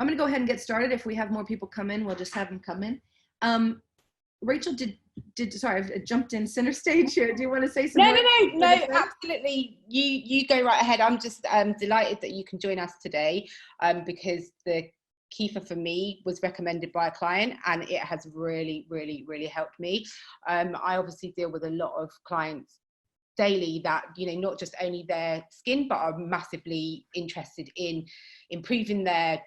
I'm going to go ahead and get started. If we have more people come in, we'll just have them come in. Rachel, sorry, I've jumped in center stage here. Do you want to say something? No, absolutely. You go right ahead. I'm just delighted that you can join us today because the kefir for me was recommended by a client and it has really, really, really helped me. I obviously deal with a lot of clients daily that, you know, not just only their skin, but are massively interested in improving their,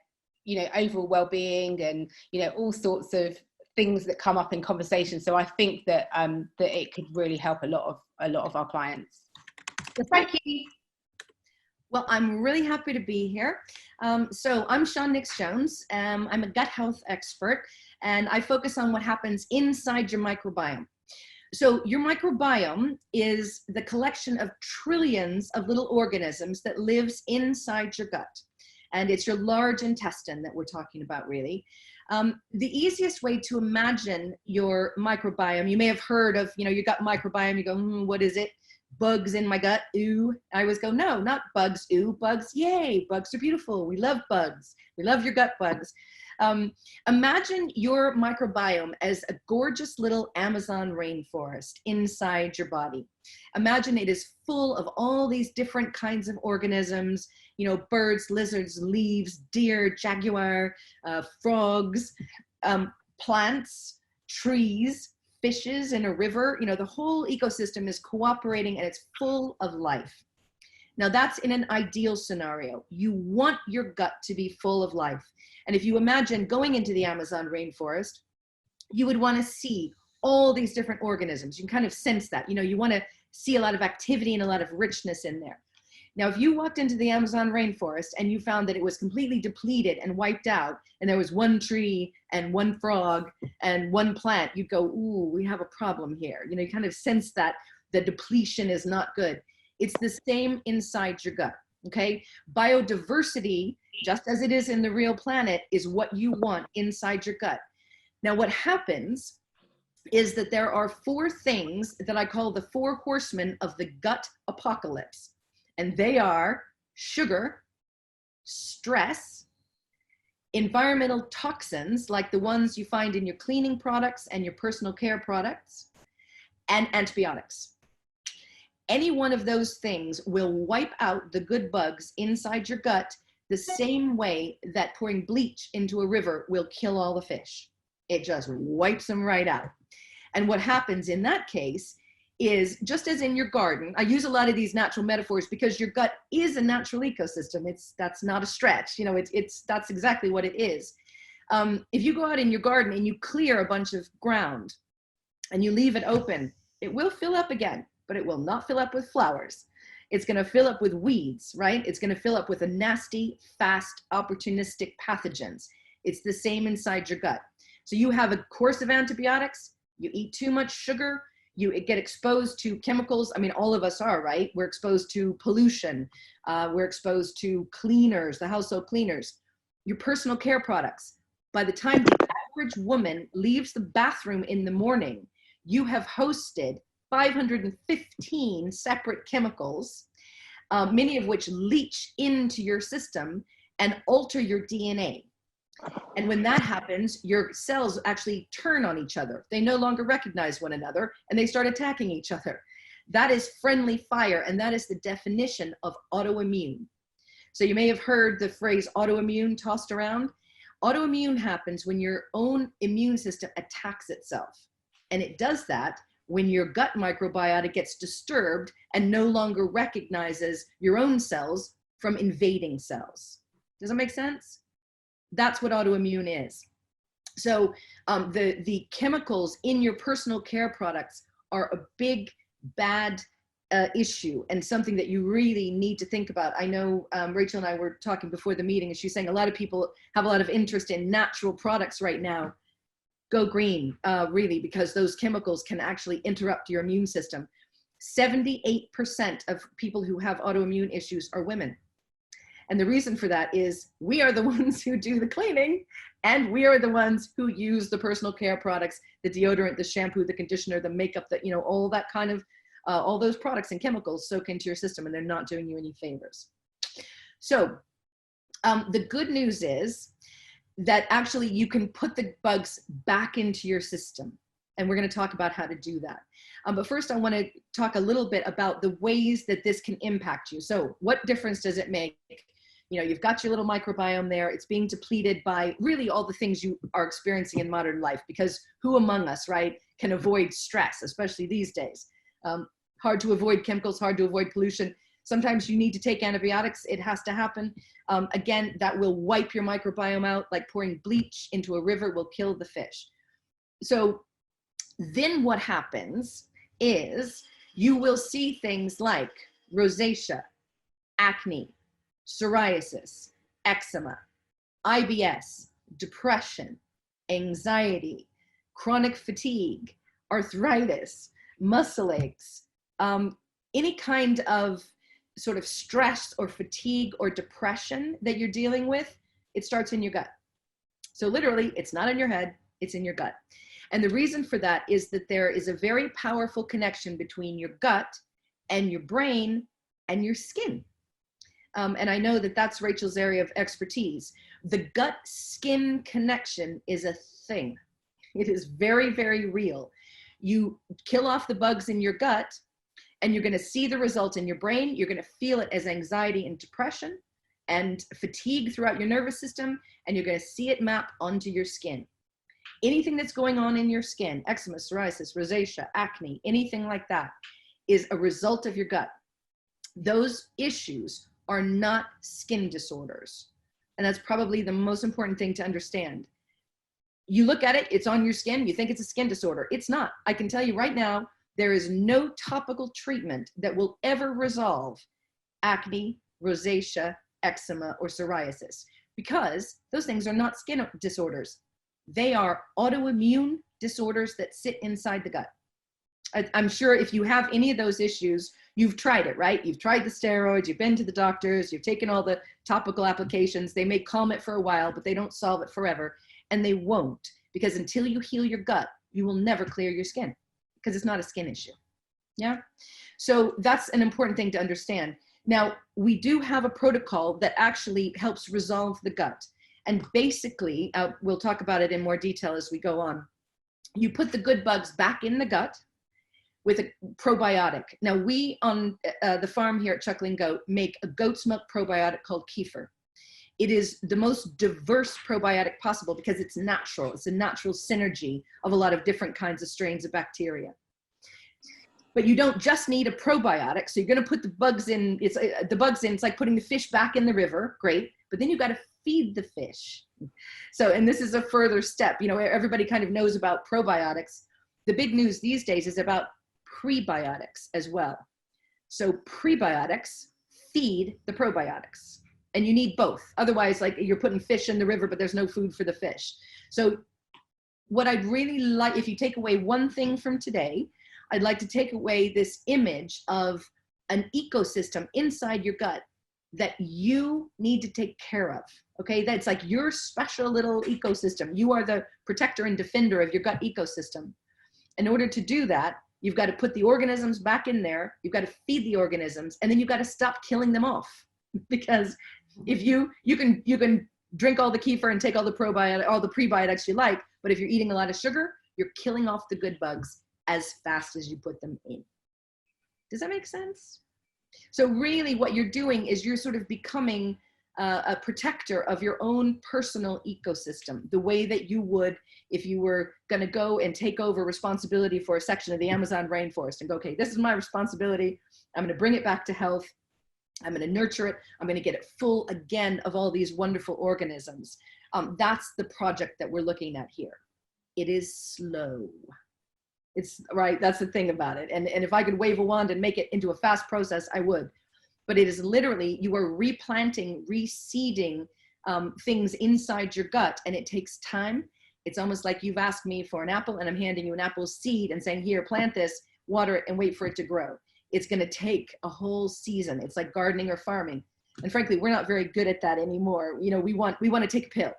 you know, overall well-being and, you know, all sorts of things that come up in conversation. So I think that that it could really help a lot of our clients. So thank you. Well, I'm really happy to be here. So I'm Shann Nix Jones. I'm a gut health expert, and I focus on what happens inside your microbiome. So your microbiome is the collection of trillions of little organisms that lives inside your gut. And it's your large intestine that we're talking about, really. The easiest way to imagine your microbiome, you may have heard of, you know, your gut microbiome, you go, what is it? Bugs in my gut, ooh. I always go, no, not bugs, ooh, bugs, yay, bugs are beautiful. We love bugs. We love your gut bugs. Imagine your microbiome as a gorgeous little Amazon rainforest inside your body. Imagine it is full of all these different kinds of organisms, you know, birds, lizards, leaves, deer, jaguar, frogs, plants, trees, fishes in a river. You know, the whole ecosystem is cooperating and it's full of life. Now that's in an ideal scenario. You want your gut to be full of life. And if you imagine going into the Amazon rainforest, you would want to see all these different organisms. You can kind of sense that, you know, you want to see a lot of activity and a lot of richness in there. Now, if you walked into the Amazon rainforest and you found that it was completely depleted and wiped out, and there was one tree and one frog and one plant, you'd go, ooh, we have a problem here. You know, you kind of sense that the depletion is not good. It's the same inside your gut, okay? Biodiversity, just as it is in the real planet, is what you want inside your gut. Now, what happens is that there are four things that I call the four horsemen of the gut apocalypse. And they are sugar, stress, environmental toxins, like the ones you find in your cleaning products and your personal care products, and antibiotics. Any one of those things will wipe out the good bugs inside your gut the same way that pouring bleach into a river will kill all the fish. It just wipes them right out. And what happens in that case is, just as in your garden, I use a lot of these natural metaphors because your gut is a natural ecosystem. That's not a stretch. You know, that's exactly what it is. If you go out in your garden and you clear a bunch of ground and you leave it open, it will fill up again, but it will not fill up with flowers. It's going to fill up with weeds, right? It's going to fill up with a nasty, fast, opportunistic pathogens. It's the same inside your gut. So you have a course of antibiotics, you eat too much sugar, you get exposed to chemicals. I mean, all of us are, right? We're exposed to pollution. We're exposed to cleaners, the household cleaners, your personal care products. By the time the average woman leaves the bathroom in the morning, you have hosted 515 separate chemicals, many of which leach into your system and alter your DNA. And when that happens, your cells actually turn on each other. They no longer recognize one another and they start attacking each other. That is friendly fire, and that is the definition of autoimmune. So you may have heard the phrase autoimmune tossed around. Autoimmune happens when your own immune system attacks itself. And it does that when your gut microbiota gets disturbed and no longer recognizes your own cells from invading cells. Does that make sense? That's what autoimmune is. So the chemicals in your personal care products are a big, bad issue and something that you really need to think about. I know Rachel and I were talking before the meeting, and she's saying a lot of people have a lot of interest in natural products right now. Go green, really, because those chemicals can actually interrupt your immune system. 78% of people who have autoimmune issues are women. And the reason for that is we are the ones who do the cleaning, and we are the ones who use the personal care products, the deodorant, the shampoo, the conditioner, the makeup, that, you know, all that kind of, all those products and chemicals soak into your system, and they're not doing you any favors. So the good news is that actually you can put the bugs back into your system. And we're going to talk about how to do that. But first, I want to talk a little bit about the ways that this can impact you. So what difference does it make? You know, you've got your little microbiome there. It's being depleted by really all the things you are experiencing in modern life, because who among us, right, can avoid stress, especially these days? Hard to avoid chemicals, hard to avoid pollution. Sometimes you need to take antibiotics. It has to happen. Again, that will wipe your microbiome out, like pouring bleach into a river will kill the fish. So then what happens is you will see things like rosacea, acne, psoriasis, eczema, IBS, depression, anxiety, chronic fatigue, arthritis, muscle aches, any kind of sort of stress or fatigue or depression that you're dealing with, it starts in your gut. So literally, it's not in your head, it's in your gut. And the reason for that is that there is a very powerful connection between your gut and your brain and your skin. And I know that that's Rachel's area of expertise. The gut-skin connection is a thing. It is very, very real. You kill off the bugs in your gut, and you're going to see the result in your brain. You're going to feel it as anxiety and depression and fatigue throughout your nervous system, and you're going to see it map onto your skin. Anything that's going on in your skin, eczema, psoriasis, rosacea, acne, anything like that, is a result of your gut. Those issues are not skin disorders. And that's probably the most important thing to understand. You look at it, it's on your skin, you think it's a skin disorder. It's not. I can tell you right now, there is no topical treatment that will ever resolve acne, rosacea, eczema, or psoriasis, because those things are not skin disorders. They are autoimmune disorders that sit inside the gut. I'm sure if you have any of those issues, you've tried it, right? You've tried the steroids, you've been to the doctors, you've taken all the topical applications. They may calm it for a while, but they don't solve it forever. And they won't, because until you heal your gut, you will never clear your skin, because it's not a skin issue. Yeah. So that's an important thing to understand. Now, we do have a protocol that actually helps resolve the gut. And basically, we'll talk about it in more detail as we go on. You put the good bugs back in the gut with a probiotic. Now, we on the farm here at Chuckling Goat make a goat's milk probiotic called kefir. It is the most diverse probiotic possible because it's natural. It's a natural synergy of a lot of different kinds of strains of bacteria. But you don't just need a probiotic. So you're going to put the bugs in. It's like putting the fish back in the river. Great. But then you've got to feed the fish. So, and this is a further step. You know, everybody kind of knows about probiotics. The big news these days is about prebiotics as well. So prebiotics feed the probiotics, and you need both. Otherwise, like, you're putting fish in the river, but there's no food for the fish. So what I'd really like, if you take away one thing from today, I'd like to take away this image of an ecosystem inside your gut that you need to take care of. Okay, that's like your special little ecosystem. You are the protector and defender of your gut ecosystem. In order to do that, you've got to put the organisms back in there. You've got to feed the organisms, and then you've got to stop killing them off. Because if you can drink all the kefir and take all the prebiotics you like, but if you're eating a lot of sugar, you're killing off the good bugs as fast as you put them in. Does that make sense? So really what you're doing is you're sort of becoming a protector of your own personal ecosystem, the way that you would if you were going to go and take over responsibility for a section of the Amazon rainforest and go, okay, this is my responsibility. I'm going to bring it back to health. I'm going to nurture it. I'm going to get it full again of all these wonderful organisms. That's the project that we're looking at here. It is slow. It's right. That's the thing about it. And if I could wave a wand and make it into a fast process, I would. But it is literally, you are replanting, reseeding things inside your gut, and it takes time. It's almost like you've asked me for an apple and I'm handing you an apple seed and saying, here, plant this, water it, and wait for it to grow. It's going to take a whole season. It's like gardening or farming. And frankly, we're not very good at that anymore. You know, we want to take a pill.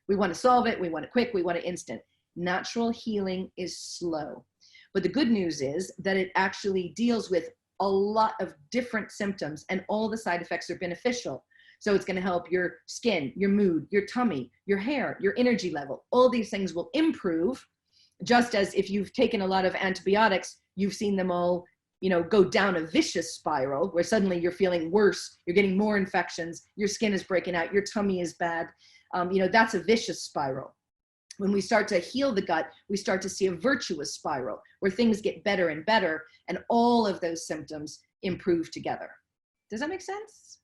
We want to solve it. We want it quick. We want it instant. Natural healing is slow. But the good news is that it actually deals with a lot of different symptoms, and all the side effects are beneficial. So it's going to help your skin, your mood, your tummy, your hair, your energy level. All these things will improve, just as if you've taken a lot of antibiotics, you've seen them all, you know, go down a vicious spiral where suddenly you're feeling worse, you're getting more infections, your skin is breaking out, your tummy is bad. You know, that's a vicious spiral. When we start to heal the gut, we start to see a virtuous spiral where things get better and better, and all of those symptoms improve together. Does that make sense?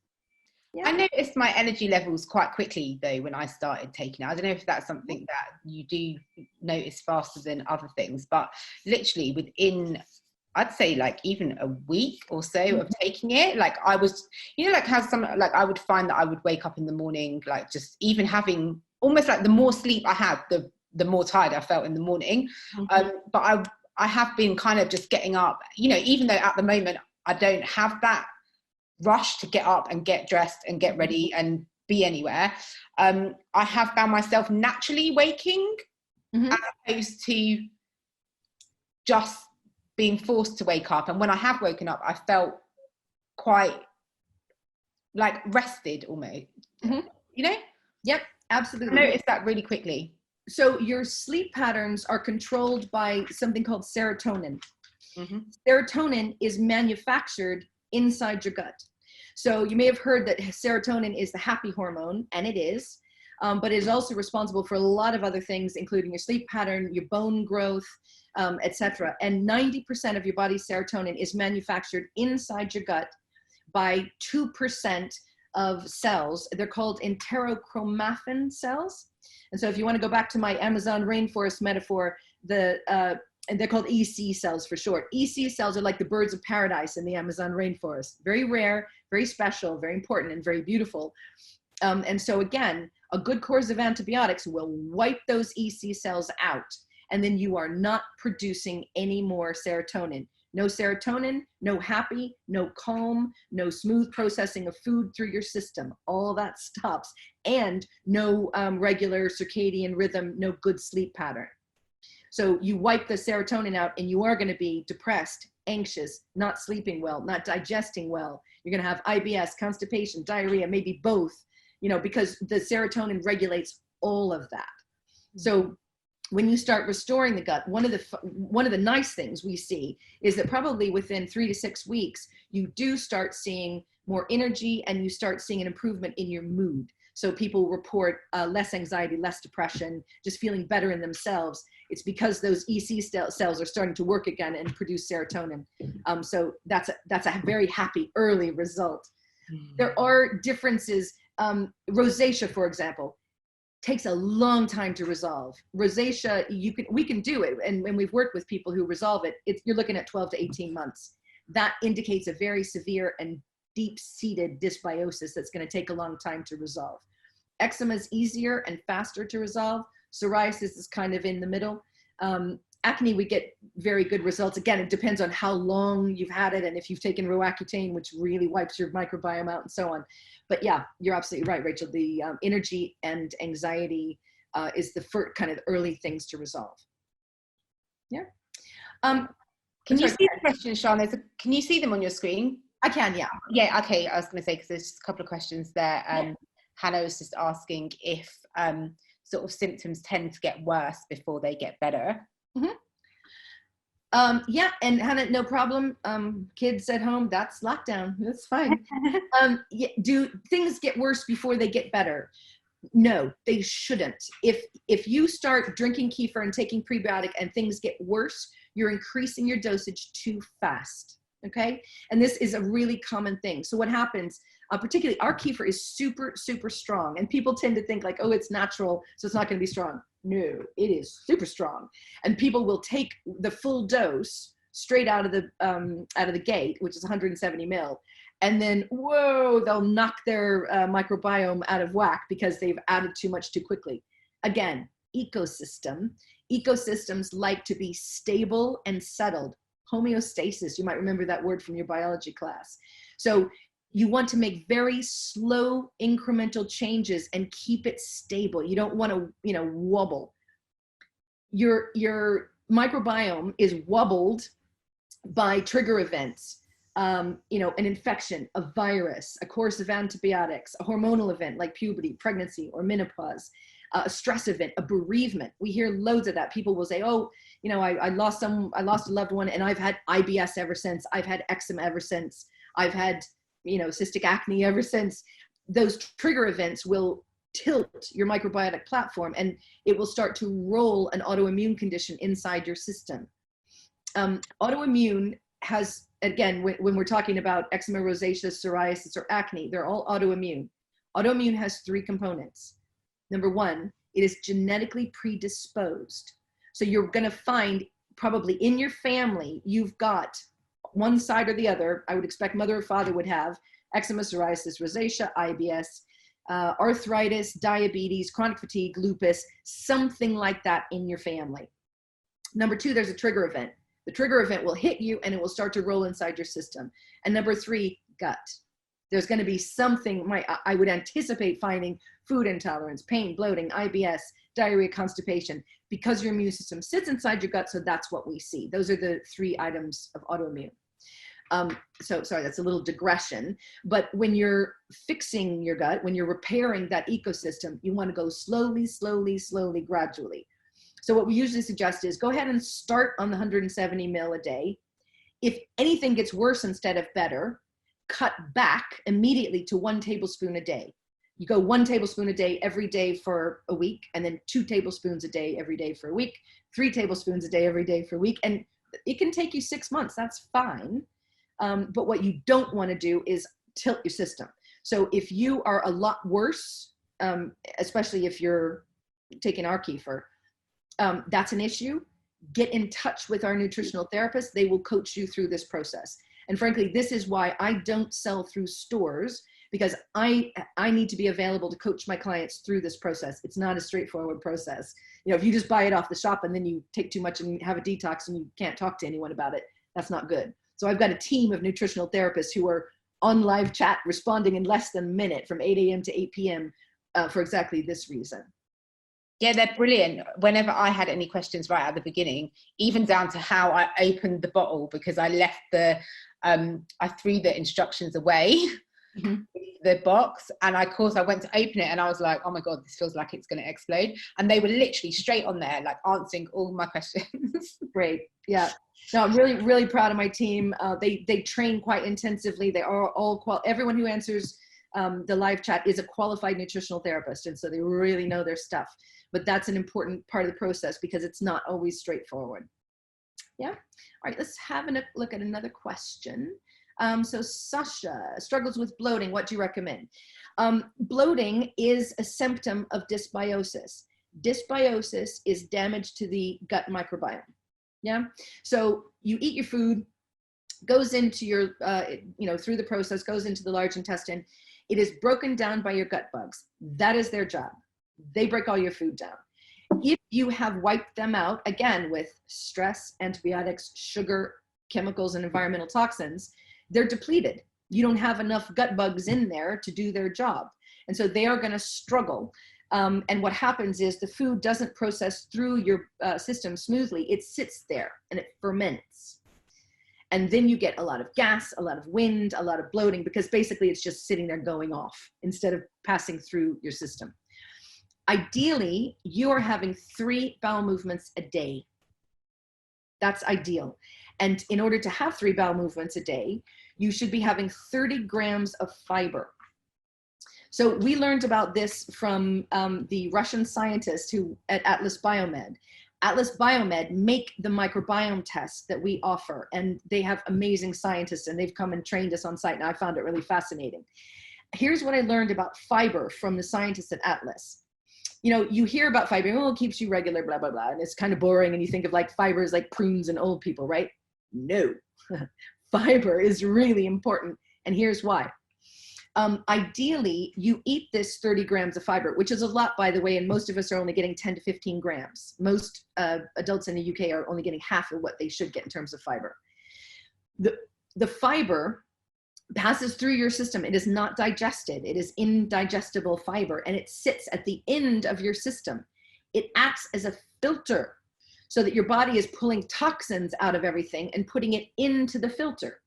Yeah. I noticed my energy levels quite quickly though when I started taking it. I don't know if that's something that you do notice faster than other things, but literally within, I'd say like even a week or so of taking it, like I was, you know, like how some, like I would find that I would wake up in the morning, like just even having almost like the more sleep I had, the more tired I felt in the morning. But I have been kind of just getting up, you know, even though at the moment I don't have that rush to get up and get dressed and get ready and be anywhere. I have found myself naturally waking as opposed to just being forced to wake up. And when I have woken up, I felt quite like rested almost, you know? Yep, absolutely. I noticed that really quickly. So your sleep patterns are controlled by something called serotonin. Serotonin is manufactured inside your gut. So you may have heard that serotonin is the happy hormone, and it is, but it is also responsible for a lot of other things, including your sleep pattern, your bone growth, etc. And 90% of your body's serotonin is manufactured inside your gut by 2% of cells. They're called enterochromaffin cells. And so if you want to go back to my Amazon rainforest metaphor, and they're called EC cells for short. EC cells are like the birds of paradise in the Amazon rainforest. Very rare, very special, very important, and very beautiful. And so again, a good course of antibiotics will wipe those EC cells out, and then you are not producing any more serotonin. No serotonin, no happy, no calm, no smooth processing of food through your system. All that stops. And no regular circadian rhythm, no good sleep pattern. So you wipe the serotonin out and you are going to be depressed, anxious, not sleeping well, not digesting well. You're going to have IBS, constipation, diarrhea, maybe both, you know, because the serotonin regulates all of that. So when you start restoring the gut, one of the nice things we see is that probably within 3 to 6 weeks, you do start seeing more energy and you start seeing an improvement in your mood. So people report less anxiety, less depression, just feeling better in themselves. It's because those EC cells are starting to work again and produce serotonin. So that's a very happy early result. There are differences. Rosacea, for example, takes a long time to resolve. Rosacea, we can do it, and when we've worked with people who resolve it, you're looking at 12 to 18 months. That indicates a very severe and deep-seated dysbiosis that's going to take a long time to resolve. Eczema is easier and faster to resolve. Psoriasis is kind of in the middle. Acne, we get very good results. Again, it depends on how long you've had it and if you've taken Roaccutane, which really wipes your microbiome out and so on. But yeah, you're absolutely right, Rachel. The energy and anxiety is the first kind of early things to resolve. Yeah. Can you see the questions, Shann? Can you see them on your screen? I can, yeah. Yeah, okay. I was going to say, because there's just a couple of questions there. Hannah was just asking if sort of symptoms tend to get worse before they get better. Yeah, and Hannah, no problem. Kids at home, that's lockdown. That's fine. Yeah, do things get worse before they get better? No, they shouldn't. If you start drinking kefir and taking prebiotic and things get worse, you're increasing your dosage too fast. Okay, and this is a really common thing. So what happens, particularly our kefir is super, super strong, and people tend to think like, oh, it's natural, so it's not going to be strong. No, it is super strong, and people will take the full dose straight out of the gate, which is 170 mil, and then whoa, they'll knock their microbiome out of whack because they've added too much too quickly. Again, ecosystems like to be stable and settled. Homeostasis, you might remember that word from your biology class. So you want to make very slow incremental changes and keep it stable. You don't want to, wobble. Your microbiome is wobbled by trigger events. you know, an infection, a virus, a course of antibiotics, a hormonal event like puberty, pregnancy, or menopause, a stress event, a bereavement. We hear loads of that. People will say, oh, you know, I lost a loved one and I've had IBS ever since. I've had eczema ever since. I've had, you know, cystic acne ever since. Those trigger events will tilt your microbiotic platform and it will start to roll an autoimmune condition inside your system. Autoimmune has, again, when we're talking about eczema, rosacea, psoriasis, or acne, they're all autoimmune. Autoimmune has 3 components. Number 1, it is genetically predisposed. So you're going to find probably in your family, you've got one side or the other. I would expect mother or father would have eczema, psoriasis, rosacea, IBS, arthritis, diabetes, chronic fatigue, lupus, something like that in your family. Number 2, there's a trigger event. The trigger event will hit you and it will start to roll inside your system. And number 3, gut. There's going to be something, I would anticipate finding food intolerance, pain, bloating, IBS, diarrhea, constipation, because your immune system sits inside your gut. So that's what we see. Those are the 3 items of autoimmune. So sorry, that's a little digression, but when you're fixing your gut, when you're repairing that ecosystem, you want to go slowly, slowly, slowly, gradually. So what we usually suggest is go ahead and start on the 170 ml a day. If anything gets worse instead of better, cut back immediately to 1 tablespoon a day. You go 1 tablespoon a day every day for a week, and then 2 tablespoons a day every day for a week, 3 tablespoons a day every day for a week. And it can take you 6 months, that's fine. But what you don't want to do is tilt your system. So if you are a lot worse, especially if you're taking our kefir, that's an issue. Get in touch with our nutritional therapist. They will coach you through this process. And frankly, this is why I don't sell through stores, because I need to be available to coach my clients through this process. It's not a straightforward process. You know, if you just buy it off the shop and then you take too much and have a detox and you can't talk to anyone about it, that's not good. So I've got a team of nutritional therapists who are on live chat responding in less than a minute from 8 a.m. to 8 p.m. For exactly this reason. Yeah, they're brilliant. Whenever I had any questions right at the beginning, even down to how I opened the bottle, because I left I threw the instructions away, the box, and of course I went to open it and I was like, oh my God, this feels like it's going to explode. And they were literally straight on there, like answering all my questions. Great. Yeah. No, I'm really, really proud of my team. They train quite intensively. They are all everyone who answers the live chat is a qualified nutritional therapist. And so they really know their stuff. But that's an important part of the process because it's not always straightforward. Yeah. All right, let's have a look at another question. So Sasha struggles with bloating. What do you recommend? Bloating is a symptom of dysbiosis. Dysbiosis is damage to the gut microbiome. Yeah. So you eat your food, goes into your, through the process, goes into the large intestine. It is broken down by your gut bugs. That is their job. They break all your food down. If you have wiped them out, again, with stress, antibiotics, sugar, chemicals, and environmental toxins, they're depleted. You don't have enough gut bugs in there to do their job. And so they are going to struggle. And what happens is the food doesn't process through your system smoothly. It sits there and it ferments. And then you get a lot of gas, a lot of wind, a lot of bloating, because basically it's just sitting there going off instead of passing through your system. Ideally, you are having 3 bowel movements a day. That's ideal. And in order to have 3 bowel movements a day, you should be having 30 grams of fiber. So we learned about this from the Russian scientists who at Atlas Biomed. Atlas Biomed make the microbiome test that we offer, and they have amazing scientists, and they've come and trained us on site, and I found it really fascinating. Here's what I learned about fiber from the scientists at Atlas. You know, you hear about fiber, oh, it keeps you regular, blah, blah, blah, and it's kind of boring, and you think of like fibers like prunes and old people, right? No, fiber is really important, and here's why. Ideally, you eat this 30 grams of fiber, which is a lot, by the way, and most of us are only getting 10 to 15 grams. Most adults in the UK are only getting half of what they should get in terms of fiber. The fiber passes through your system. It is not digested. It is indigestible fiber, and it sits at the end of your system. It acts as a filter so that your body is pulling toxins out of everything and putting it into the filter.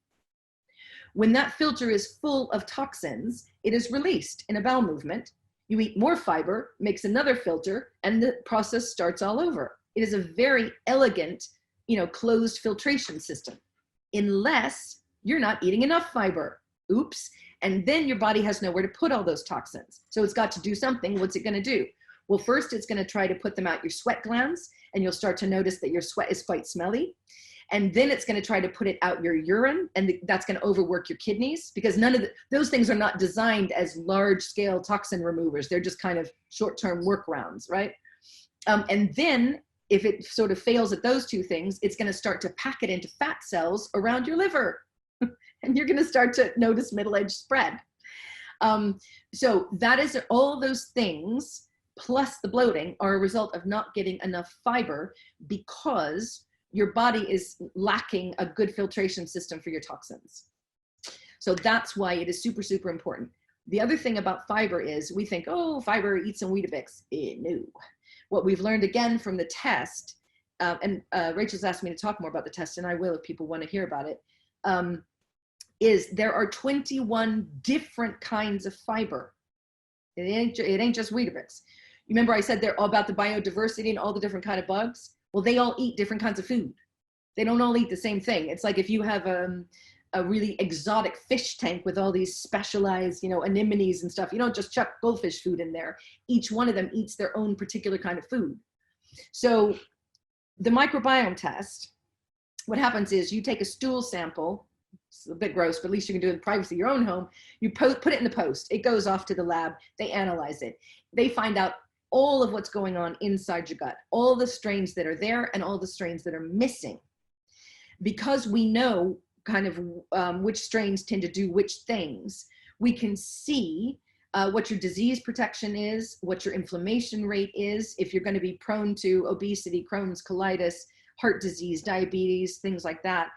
When that filter is full of toxins, it is released in a bowel movement. You eat more fiber, makes another filter, and the process starts all over. It is a very elegant, closed filtration system, unless you're not eating enough fiber. Oops. And then your body has nowhere to put all those toxins. So it's got to do something. What's it going to do? Well, first it's going to try to put them out your sweat glands, and you'll start to notice that your sweat is quite smelly. And then it's going to try to put it out your urine, and that's going to overwork your kidneys, because none of those things are not designed as large-scale toxin removers. They're just kind of short-term workarounds, right? And then if it sort of fails at those two things, it's going to start to pack it into fat cells around your liver. And you're going to start to notice middle-age spread. So that is all those things, plus the bloating, are a result of not getting enough fiber, because your body is lacking a good filtration system for your toxins. So that's why it is super, super important. The other thing about fiber is we think, oh, fiber, eat some Weetabix. No. What we've learned again from the test, and Rachel's asked me to talk more about the test, and I will if people want to hear about it, is there are 21 different kinds of fiber. It ain't just Weetabix. You remember I said they're all about the biodiversity and all the different kind of bugs? Well, they all eat different kinds of food. They don't all eat the same thing. It's like if you have a really exotic fish tank with all these specialized, anemones and stuff, you don't just chuck goldfish food in there. Each one of them eats their own particular kind of food. So the microbiome test, what happens is you take a stool sample. It's a bit gross, but at least you can do it in the privacy of your own home. You put it in the post. It goes off to the lab. They analyze it. They find out all of what's going on inside your gut, all the strains that are there and all the strains that are missing. Because we know kind of which strains tend to do which things, we can see what your disease protection is, what your inflammation rate is, if you're going to be prone to obesity, Crohn's, colitis, heart disease, diabetes, things like that,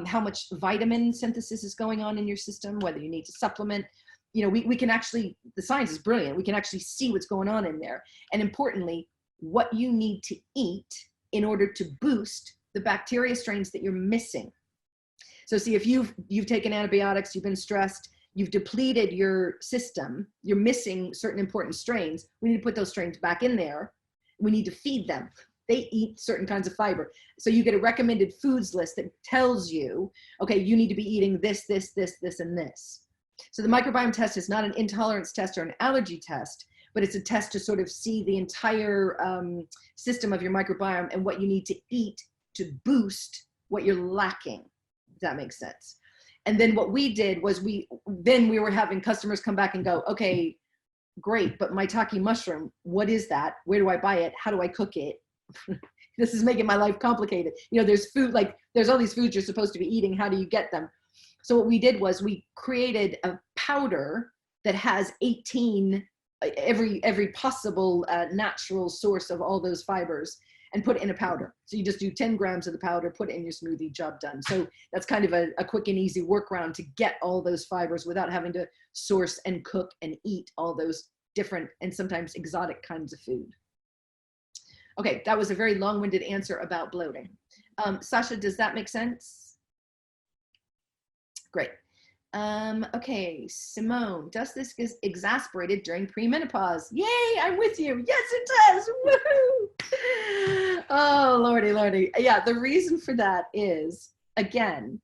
how much vitamin synthesis is going on in your system, whether you need to supplement. We can actually, the science is brilliant. We can actually see what's going on in there. And importantly, what you need to eat in order to boost the bacteria strains that you're missing. So see, if you've taken antibiotics, you've been stressed, you've depleted your system, you're missing certain important strains, we need to put those strains back in there. We need to feed them. They eat certain kinds of fiber. So you get a recommended foods list that tells you, okay, you need to be eating this, this, this, this, and this. So the microbiome test is not an intolerance test or an allergy test, but it's a test to sort of see the entire system of your microbiome and what you need to eat to boost what you're lacking. If that makes sense. And then what we did was we were having customers come back and go, okay, great, but maitake mushroom, what is that? Where do I buy it? How do I cook it? This is making my life complicated. There's food, like there's all these foods you're supposed to be eating. How do you get them? So what we did was we created a powder that has 18, every possible natural source of all those fibers, and put it in a powder. So you just do 10 grams of the powder, put it in your smoothie, job done. So that's kind of a quick and easy workaround to get all those fibers without having to source and cook and eat all those different and sometimes exotic kinds of food. Okay, that was a very long-winded answer about bloating. Sasha, does that make sense? Great. Okay, Simone, does this get exasperated during premenopause? Yay, I'm with you. Yes, it does. Woohoo! Oh, lordy, lordy. Yeah, the reason for that is, again,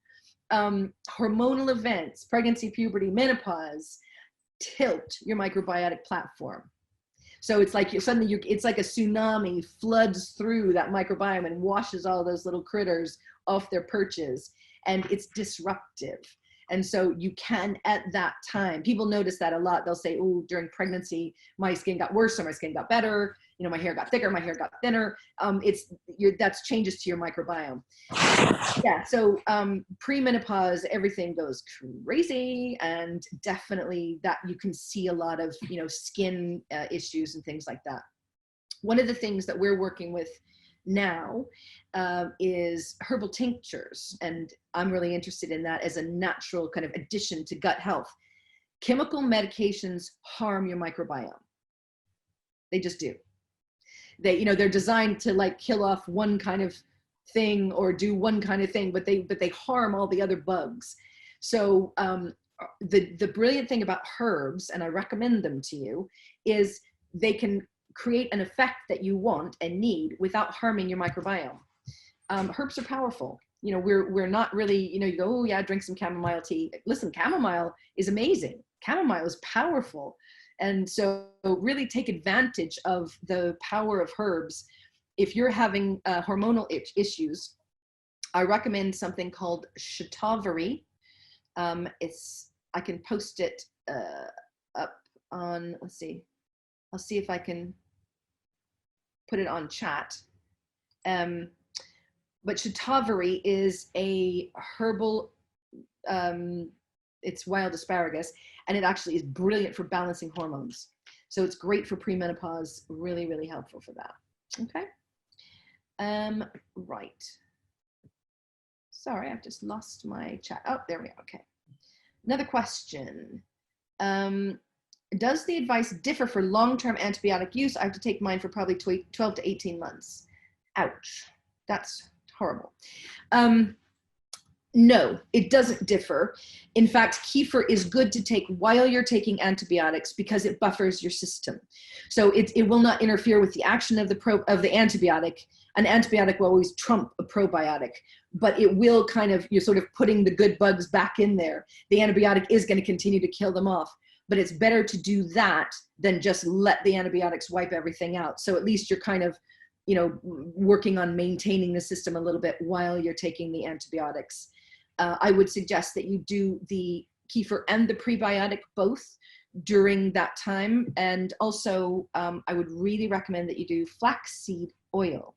hormonal events, pregnancy, puberty, menopause, tilt your microbiotic platform. So it's like it's like a tsunami floods through that microbiome and washes all those little critters off their perches, and it's disruptive. And so you can, at that time, people notice that a lot. They'll say, oh, during pregnancy, my skin got worse or my skin got better. My hair got thicker, my hair got thinner. That's changes to your microbiome. Yeah, so premenopause, everything goes crazy, and definitely that you can see a lot of, skin issues and things like that. One of the things that we're working with now is herbal tinctures, and I'm really interested in that as a natural kind of addition to gut health. Chemical medications harm your microbiome. They just do. They're designed to like kill off one kind of thing or do one kind of thing, but they harm all the other bugs. So the brilliant thing about herbs, and I recommend them to you, is they can create an effect that you want and need without harming your microbiome. Herbs are powerful. You know, we're not really, you know, you go, oh yeah, drink some chamomile tea. Listen, chamomile is amazing. Chamomile is powerful. And so really take advantage of the power of herbs. If you're having hormonal issues, I recommend something called shatavari. I can post it up on, let's see, I'll see if I can put it on chat. But shatavari is a herbal, it's wild asparagus, and it actually is brilliant for balancing hormones. So it's great for premenopause, really, really helpful for that. Okay. Right. Sorry, I've just lost my chat. Oh, there we go. Okay. Another question. Does the advice differ for long-term antibiotic use? I have to take mine for probably 12 to 18 months. Ouch. That's horrible. No, it doesn't differ. In fact, kefir is good to take while you're taking antibiotics because it buffers your system. So it will not interfere with the action of the antibiotic. An antibiotic will always trump a probiotic, but it will kind of, you're sort of putting the good bugs back in there. The antibiotic is going to continue to kill them off, but it's better to do that than just let the antibiotics wipe everything out. So at least you're kind of, you know, working on maintaining the system a little bit while you're taking the antibiotics. I would suggest that you do the kefir and the prebiotic both during that time. And also, I would really recommend that you do flaxseed oil.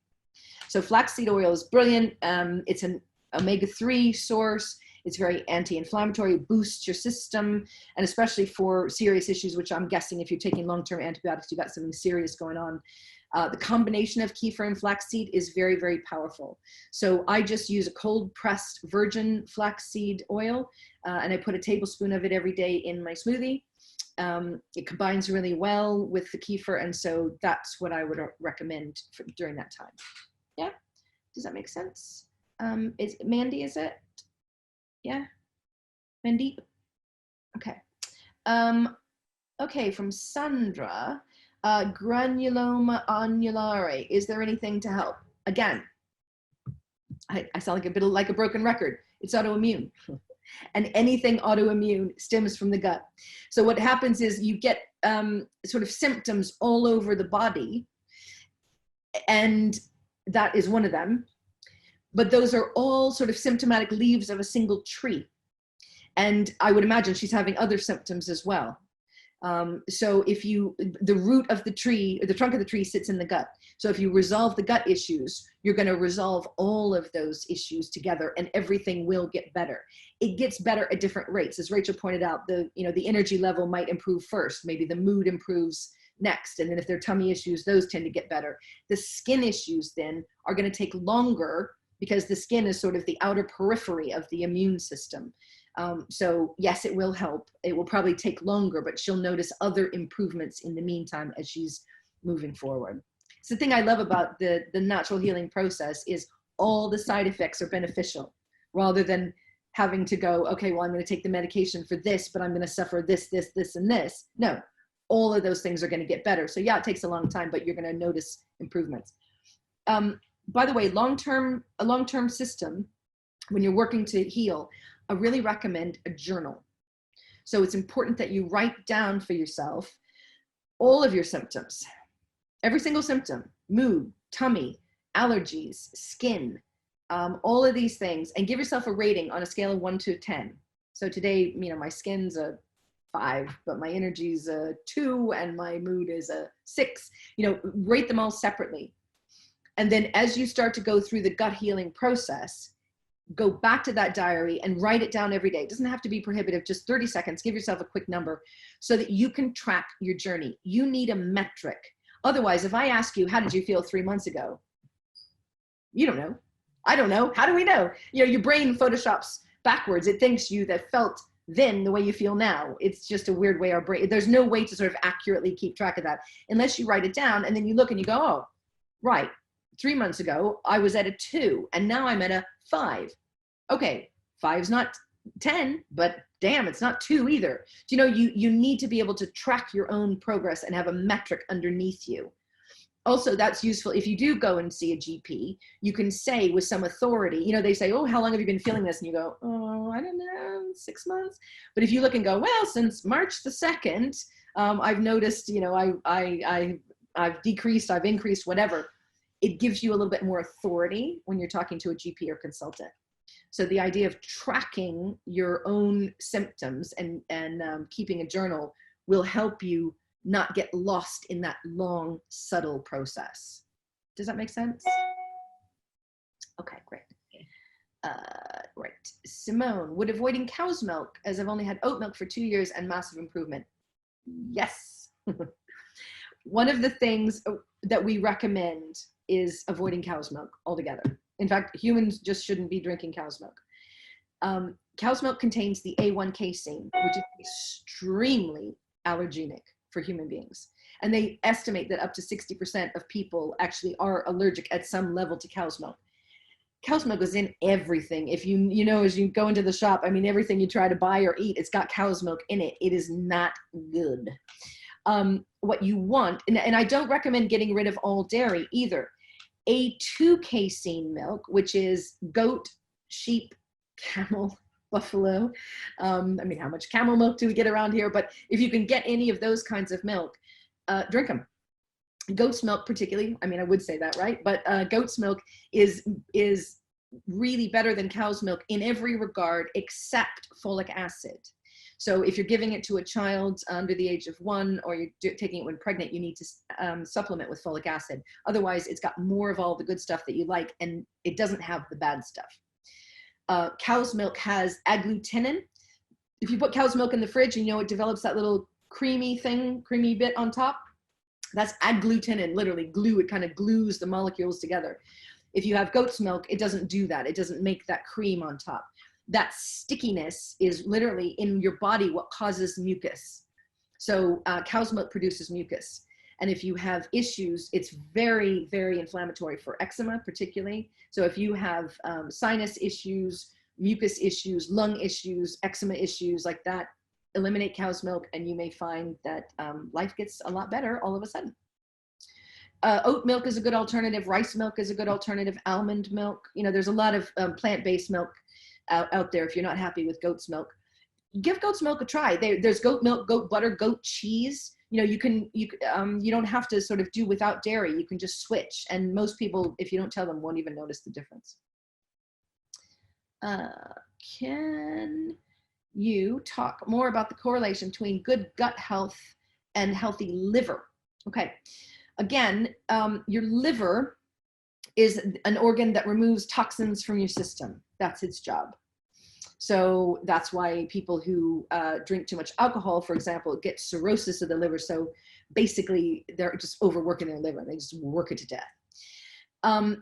So flaxseed oil is brilliant. It's an omega-3 source. It's very anti-inflammatory, it boosts your system, and especially for serious issues, which I'm guessing if you're taking long-term antibiotics, you've got something serious going on. The combination of kefir and flaxseed is very, very powerful. So I just use a cold pressed virgin flaxseed oil, and I put a tablespoon of it every day in my smoothie. It combines really well with the kefir, and so that's what I would recommend during that time. Yeah, does that make sense? Is Mandy, is it? Yeah, Mandy? Okay. Okay, from Sandra. Granuloma annulare. Is there anything to help? Again, I sound like a bit like a broken record. It's autoimmune. And anything autoimmune stems from the gut. So what happens is you get sort of symptoms all over the body, and that is one of them. But those are all sort of symptomatic leaves of a single tree. And I would imagine she's having other symptoms as well. So if the root of the tree, or the trunk of the tree sits in the gut. So if you resolve the gut issues, you're going to resolve all of those issues together and everything will get better. It gets better at different rates. As Rachel pointed out, the energy level might improve first. Maybe the mood improves next. And then if there are tummy issues, those tend to get better. The skin issues then are going to take longer because the skin is sort of the outer periphery of the immune system. So yes, it will help. It will probably take longer, but she'll notice other improvements in the meantime as she's moving forward. So the thing I love about the natural healing process is all the side effects are beneficial rather than having to go, okay, well, I'm going to take the medication for this, but I'm going to suffer this, this, this, and this. No, all of those things are going to get better. So yeah, it takes a long time, but you're going to notice improvements. By the way, a long-term system, when you're working to heal, I really recommend a journal. So it's important that you write down for yourself all of your symptoms, every single symptom, mood, tummy, allergies, skin, all of these things, and give yourself a rating on a scale of 1 to 10. So today, my skin's a 5, but my energy's a 2 and my mood is a 6. Rate them all separately. And then as you start to go through the gut healing process, go back to that diary and write it down every day. It doesn't have to be prohibitive, just 30 seconds. Give yourself a quick number so that you can track your journey. You need a metric. Otherwise, if I ask you, how did you feel 3 months ago? You don't know. I don't know. How do we know? Your brain photoshops backwards. It thinks you that felt then the way you feel now. It's just a weird way our brain, there's no way to sort of accurately keep track of that unless you write it down and then you look and you go, oh, right. 3 months ago, I was at a 2 and now I'm at a 5. Okay, 5's not 10, but damn, it's not 2 either. You know, you need to be able to track your own progress and have a metric underneath you. Also, that's useful if you do go and see a GP. You can say with some authority, you know, they say, oh, how long have you been feeling this? And you go, oh, I don't know, 6 months. But if you look and go, well, since March the 2nd, I've noticed, you know, I've decreased, I've increased, whatever. It gives you a little bit more authority when you're talking to a GP or consultant. So the idea of tracking your own symptoms and keeping a journal will help you not get lost in that long, subtle process. Does that make sense? Okay, great. Right. Simone, would avoiding cow's milk, as I've only had oat milk for 2 years and massive improvement? Yes. One of the things that we recommend is avoiding cow's milk altogether. In fact, humans just shouldn't be drinking cow's milk. Cow's milk contains the A1 casein, which is extremely allergenic for human beings. And they estimate that up to 60% of people actually are allergic at some level to cow's milk. Cow's milk is in everything. If you know, as you go into the shop, I mean, everything you try to buy or eat, it's got cow's milk in it. It is not good. What you want, and I don't recommend getting rid of all dairy either. A2 casein milk, which is goat, sheep, camel, buffalo. I mean, how much camel milk do we get around here? But if you can get any of those kinds of milk, drink them. Goat's milk particularly, I mean, I would say that, right? But goat's milk is really better than cow's milk in every regard except folic acid. So if you're giving it to a child under the age of 1 or you're taking it when pregnant, you need to supplement with folic acid. Otherwise, it's got more of all the good stuff that you like and it doesn't have the bad stuff. Cow's milk has agglutinin. If you put cow's milk in the fridge and you know it develops that little creamy bit on top, that's agglutinin, literally glue. It kind of glues the molecules together. If you have goat's milk, it doesn't do that. It doesn't make that cream on top. That stickiness is literally in your body what causes mucus. So cow's milk produces mucus. And if you have issues, it's very, very inflammatory for eczema particularly. So if you have sinus issues, mucus issues, lung issues, eczema issues like that, eliminate cow's milk and you may find that life gets a lot better all of a sudden. Oat milk is a good alternative. Rice milk is a good alternative. Almond milk. You know, there's a lot of plant-based milk out there if you're not happy with goat's milk. Give goat's milk a try. There's goat milk, goat butter, goat cheese. You know, you don't have to sort of do without dairy. You can just switch. And most people, if you don't tell them, won't even notice the difference. Can you talk more about the correlation between good gut health and healthy liver? Okay. Again, your liver is an organ that removes toxins from your system. That's its job. So that's why people who drink too much alcohol, for example, get cirrhosis of the liver. So basically, they're just overworking their liver. They just work it to death.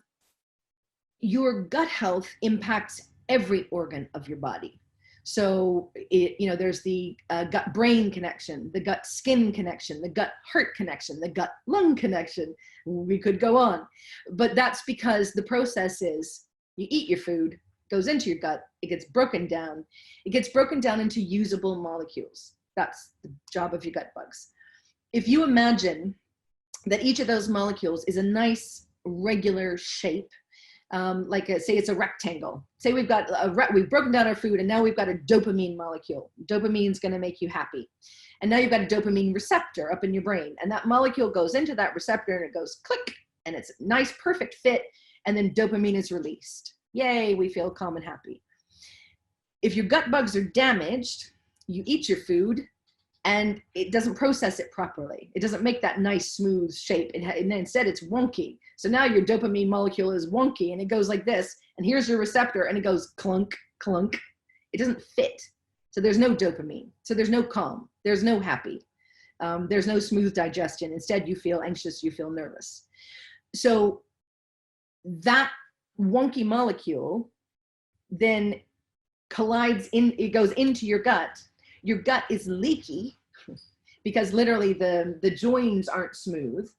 Your gut health impacts every organ of your body. So, there's the gut-brain connection, the gut-skin connection, the gut-heart connection, the gut-lung connection. We could go on. But that's because the process is you eat your food, goes into your gut, it gets broken down. It gets broken down into usable molecules. That's the job of your gut bugs. If you imagine that each of those molecules is a nice, regular shape, say it's a rectangle. Say we've broken down our food and now we've got a dopamine molecule. Dopamine is going to make you happy. And now you've got a dopamine receptor up in your brain. And that molecule goes into that receptor and it goes click and it's a nice, perfect fit. And then dopamine is released. Yay, we feel calm and happy. If your gut bugs are damaged, you eat your food and it doesn't process it properly. It doesn't make that nice, smooth shape. And instead, it's wonky. So now your dopamine molecule is wonky and it goes like this. And here's your receptor and it goes clunk, clunk. It doesn't fit. So there's no dopamine. So there's no calm. There's no happy. There's no smooth digestion. Instead, you feel anxious. You feel nervous. So that wonky molecule then collides in, it goes into your gut. Your gut is leaky because literally the joins aren't smooth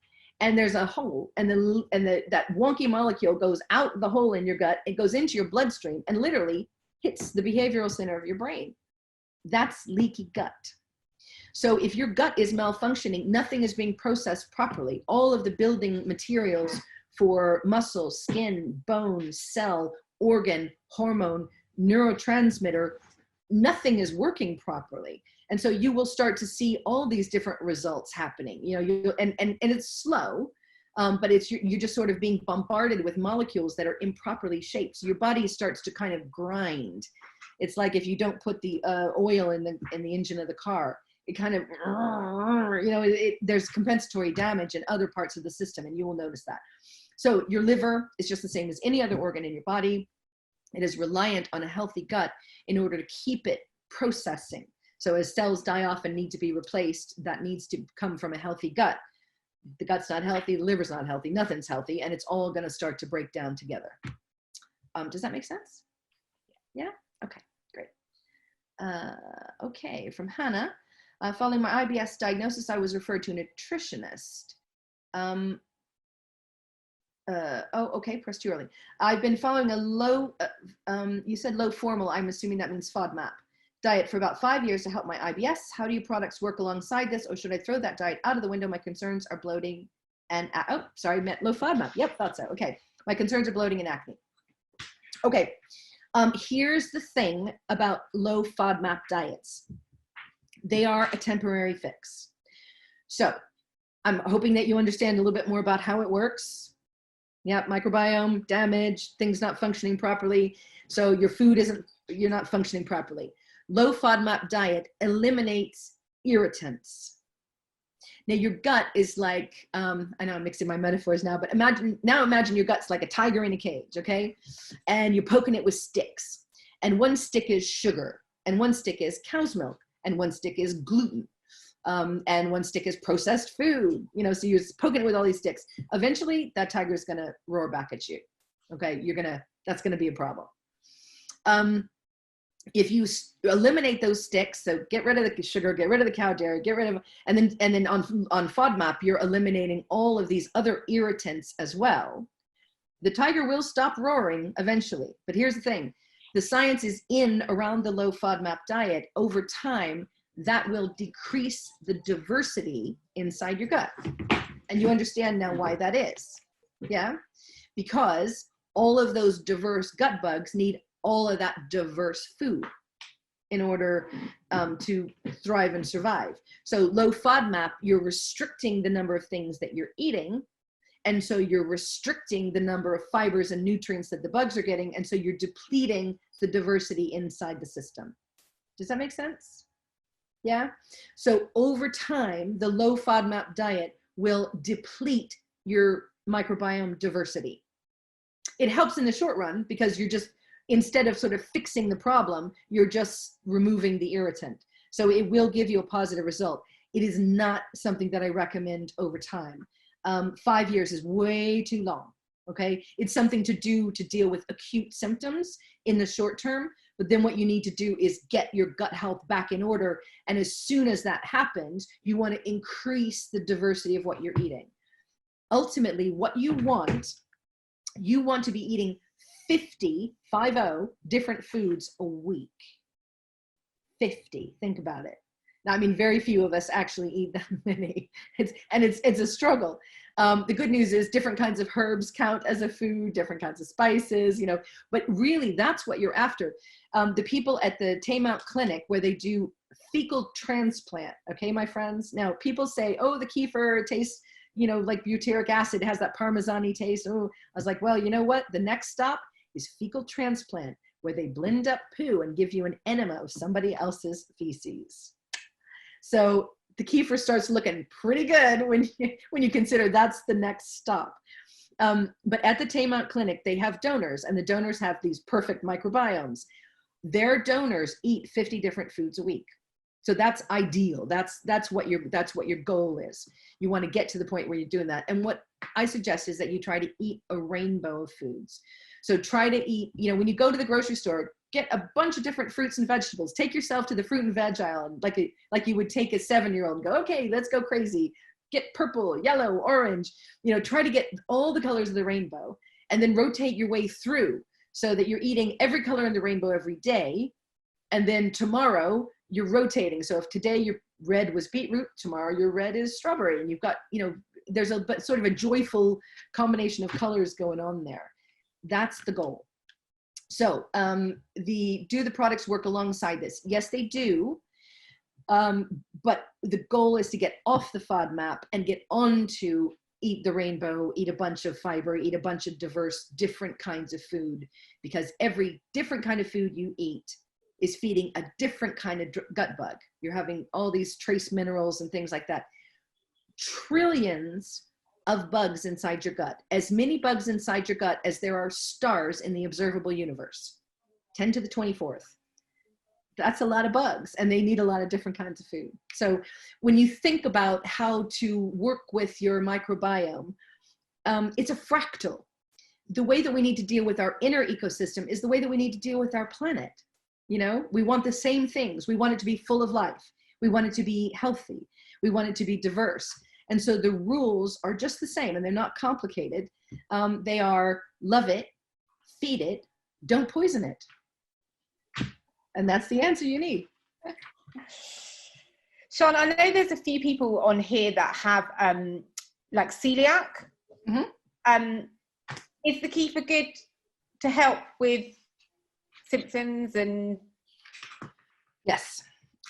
and there's a hole and that wonky molecule goes out the hole in your gut. It goes into your bloodstream and literally hits the behavioral center of your brain. That's leaky gut. So if your gut is malfunctioning, nothing is being processed properly. All of the building materials for muscle, skin, bone, cell, organ, hormone, neurotransmitter, nothing is working properly. And so you will start to see all these different results happening, and it's slow, but you're just sort of being bombarded with molecules that are improperly shaped. So your body starts to kind of grind. It's like if you don't put the oil in the engine of the car, it kind of, there's compensatory damage in other parts of the system, and you will notice that. So your liver is just the same as any other organ in your body. It is reliant on a healthy gut in order to keep it processing. So as cells die off and need to be replaced, that needs to come from a healthy gut. The gut's not healthy, the liver's not healthy, nothing's healthy, and it's all going to start to break down together. Does that make sense? Yeah? Okay, great. Okay, from Hannah. Following my IBS diagnosis, I was referred to a nutritionist. Okay, pressed too early. I've been following a low, you said low formal, I'm assuming that means Fodmap, diet for about 5 years to help my IBS. How do your products work alongside this, or should I throw that diet out of the window? My concerns are bloating and, meant low Fodmap. Yep, thought so. Okay, my concerns are bloating and acne. Okay, here's the thing about low Fodmap diets. They are a temporary fix. So I'm hoping that you understand a little bit more about how it works. Yeah, microbiome damage, things not functioning properly. So your food you're not functioning properly. Low FODMAP diet eliminates irritants. Now your gut is like, I know I'm mixing my metaphors now, but imagine your gut's like a tiger in a cage, okay? And you're poking it with sticks. And one stick is sugar, and one stick is cow's milk, and one stick is gluten, and one stick is processed food. So you're poking it with all these sticks. Eventually, that tiger is gonna roar back at you. Okay, that's gonna be a problem. If you eliminate those sticks, so get rid of the sugar, get rid of the cow dairy, and then on FODMAP, you're eliminating all of these other irritants as well. The tiger will stop roaring eventually. But here's the thing. The science is in around the low FODMAP diet. Over time, that will decrease the diversity inside your gut. And you understand now why that is. Yeah? Because all of those diverse gut bugs need all of that diverse food in order to thrive and survive. So low FODMAP, you're restricting the number of things that you're eating. And so you're restricting the number of fibers and nutrients that the bugs are getting. And so you're depleting the diversity inside the system. Does that make sense? Yeah. So over time, the low FODMAP diet will deplete your microbiome diversity. It helps in the short run because you're just, instead of sort of fixing the problem, you're just removing the irritant. So it will give you a positive result. It is not something that I recommend over time. 5 years is way too long, okay? It's something to do to deal with acute symptoms in the short term, but then what you need to do is get your gut health back in order. And as soon as that happens, you want to increase the diversity of what you're eating. Ultimately, what you want to be eating 50 different foods a week. 50, think about it. Now, I mean, very few of us actually eat that many. It's a struggle. The good news is different kinds of herbs count as a food, different kinds of spices, but really that's what you're after. The people at the Tameout Clinic where they do fecal transplant, okay, my friends? Now, people say, oh, the kefir tastes, like butyric acid, has that Parmesan-y taste. Oh, I was like, well, you know what? The next stop is fecal transplant, where they blend up poo and give you an enema of somebody else's feces. So the kefir starts looking pretty good when you consider that's the next stop. But at the Tameout Clinic, they have donors, and the donors have these perfect microbiomes. Their donors eat 50 different foods a week. So that's ideal. That's what your goal is. You want to get to the point where you're doing that. And what I suggest is that you try to eat a rainbow of foods. So try to eat, when you go to the grocery store, get a bunch of different fruits and vegetables. Take yourself to the fruit and veg aisle, and like you would take a 7-year-old and go, okay, let's go crazy. Get purple, yellow, orange. Try to get all the colors of the rainbow, and then rotate your way through. so that you're eating every color in the rainbow every day. And then tomorrow you're rotating. So if today your red was beetroot, tomorrow your red is strawberry, and you've got, you know, there's a sort of a joyful combination of colors going on there. That's the goal. So do the products work alongside this? Yes, they do. But the goal is to get off the Fodmap and get onto eat the rainbow, eat a bunch of fiber, eat a bunch of diverse, different kinds of food, because every different kind of food you eat is feeding a different kind of gut bug. You're having all these trace minerals and things like that. Trillions of bugs inside your gut, as many bugs inside your gut as there are stars in the observable universe, 10 to the 24th. That's a lot of bugs, and they need a lot of different kinds of food. So when you think about how to work with your microbiome, it's a fractal. The way that we need to deal with our inner ecosystem is the way that we need to deal with our planet. You know, we want the same things. We want it to be full of life. We want it to be healthy. We want it to be diverse. And so the rules are just the same, and they're not complicated. They are love it, feed it, don't poison it. And that's the answer you need. Shann, I know there's a few people on here that have like celiac. Mm-hmm. Is the kefir good to help with symptoms? And yes,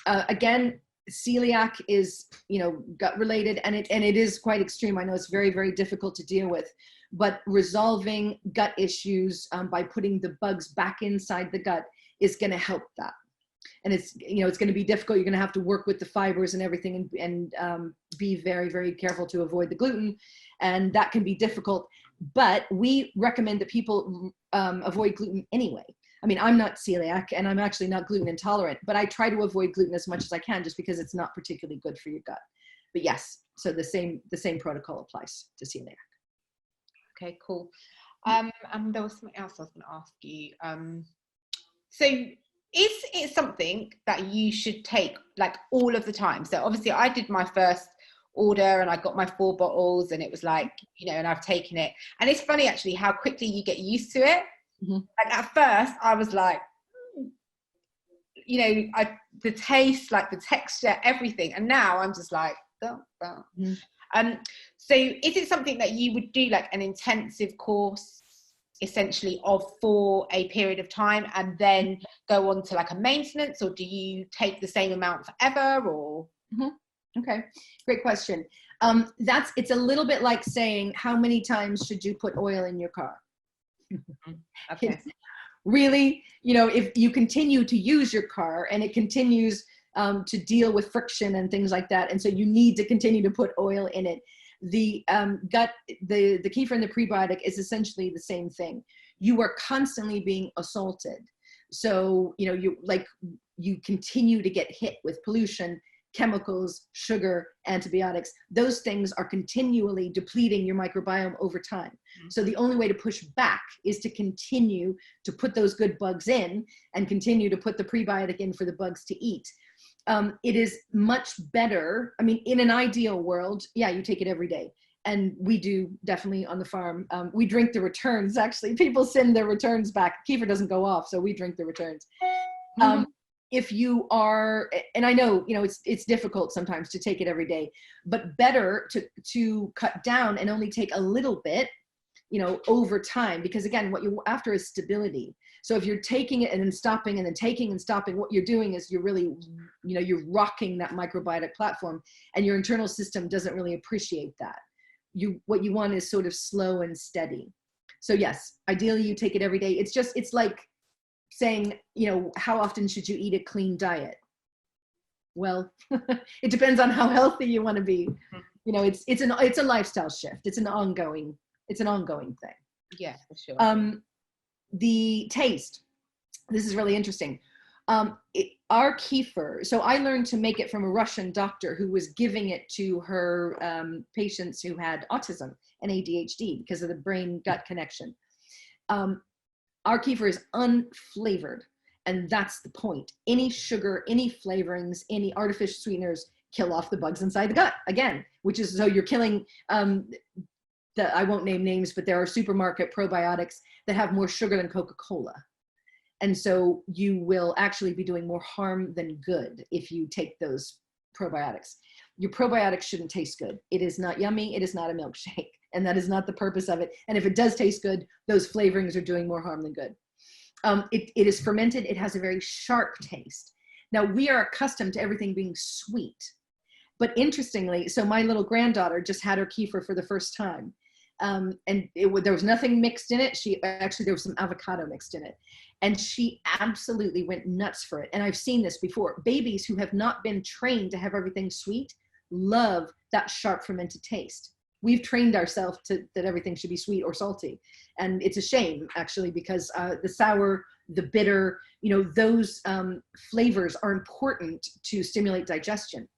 again, celiac is, you know, gut related, and it is quite extreme. I know it's very, very difficult to deal with, but resolving gut issues by putting the bugs back inside the gut is going to help that. And it's, you know, it's going to be difficult. You're going to have to work with the fibers and everything, and be very, very careful to avoid the gluten. And that can be difficult, but we recommend that people avoid gluten anyway. I mean, I'm not celiac, and I'm actually not gluten intolerant, but I try to avoid gluten as much as I can, just because it's not particularly good for your gut. But yes, so the same protocol applies to celiac. Okay, cool. And there was something else I was going to ask you. So is it something that you should take like all of the time? So obviously I did my first order and I got my 4 bottles, and it was like, you know, and I've taken it. And it's funny actually how quickly you get used to it. Mm-hmm. Like at first I was like, you know, the taste, like the texture, everything. And now I'm just like, oh. Mm-hmm. So is it something that you would do like an intensive course essentially for a period of time and then go on to like a maintenance, or do you take the same amount forever, or? Mm-hmm. Okay, great question. It's a little bit like saying, how many times should you put oil in your car? Okay. Really, you know, if you continue to use your car and it continues to deal with friction and things like that, and so you need to continue to put oil in it. The gut, the kefir and the prebiotic is essentially the same thing. You are constantly being assaulted. So, you know, you continue to get hit with pollution, chemicals, sugar, antibiotics. Those things are continually depleting your microbiome over time. Mm-hmm. So the only way to push back is to continue to put those good bugs in and continue to put the prebiotic in for the bugs to eat. It is much better. I mean, in an ideal world, yeah, you take it every day. And we do definitely on the farm. We drink the returns, actually. People send their returns back. Kefir doesn't go off, so we drink the returns. Mm-hmm. If you are, and I know, you know, it's difficult sometimes to take it every day, but better to cut down and only take a little bit, you know, over time, because again, what you're after is stability. So if you're taking it and then stopping and then taking and stopping, what you're doing is you're really, you know, you're rocking that microbiotic platform, and your internal system doesn't really appreciate that. What you want is sort of slow and steady. So yes, ideally you take it every day. It's like saying, you know, how often should you eat a clean diet? Well, it depends on how healthy you want to be. You know, it's a lifestyle shift. It's an ongoing thing. Yeah, for sure. The taste, this is really interesting. Our kefir, so I learned to make it from a Russian doctor who was giving it to her patients who had autism and ADHD because of the brain-gut connection. Our kefir is unflavored, and that's the point. Any sugar, any flavorings, any artificial sweeteners kill off the bugs inside the gut, again, which is, so you're killing I won't name names, but there are supermarket probiotics that have more sugar than Coca-Cola. And so you will actually be doing more harm than good if you take those probiotics. Your probiotics shouldn't taste good. It is not yummy. It is not a milkshake. And that is not the purpose of it. And if it does taste good, those flavorings are doing more harm than good. It is fermented. It has a very sharp taste. Now, we are accustomed to everything being sweet. But interestingly, so my little granddaughter just had her kefir for the first time. And there was nothing mixed in it. There was some avocado mixed in it. And she absolutely went nuts for it. And I've seen this before. Babies who have not been trained to have everything sweet love that sharp fermented taste. We've trained ourselves that everything should be sweet or salty. And it's a shame, actually, because the sour, the bitter, those flavors are important to stimulate digestion.